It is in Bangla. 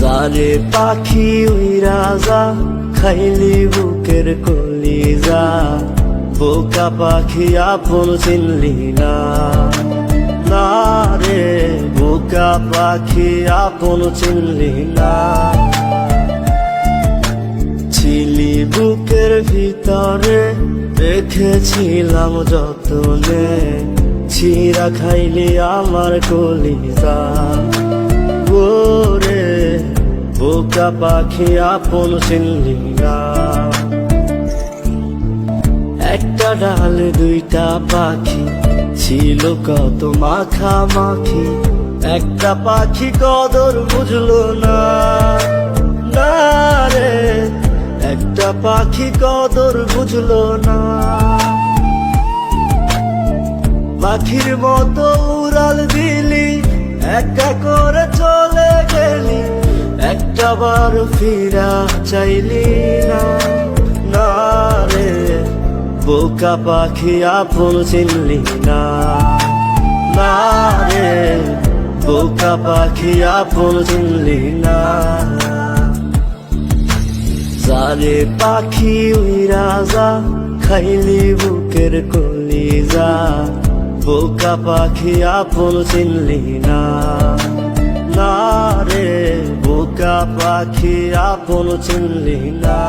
যারে পাখি উইরা যা খাইলি বুকের কলিজা, বোকা পাখি আপন চিনলি না। না রে বোকা পাখি আপন চিনলি না। ছিলি বুকের ভিতরে রেখেছিলাম যতনে, ছিঁড়া খাইলি আমার কলিজা। ওরে বোকা পাখি আপন চিনলি না। একটা ডালে দুইটা পাখি ছিল কত মাখামাখি, একটা পাখি কদর বুঝলো না। না রে একটা পাখি কদর বুঝলো না। পাখির মতো উড়াল দিলি, একা করে চলে গেলি, একটা বার ফিরা চাইলি না। না রে বোকা পাখি আপন চিনলি না। না রে বোকা পাখি আপন চিনলি না। যারে পাখি উইরা যা খাইলি বুকের কলিজা, বোকা পাখি আপন চিনলি না। না রে বোকা পাখি আপন চিনলি না।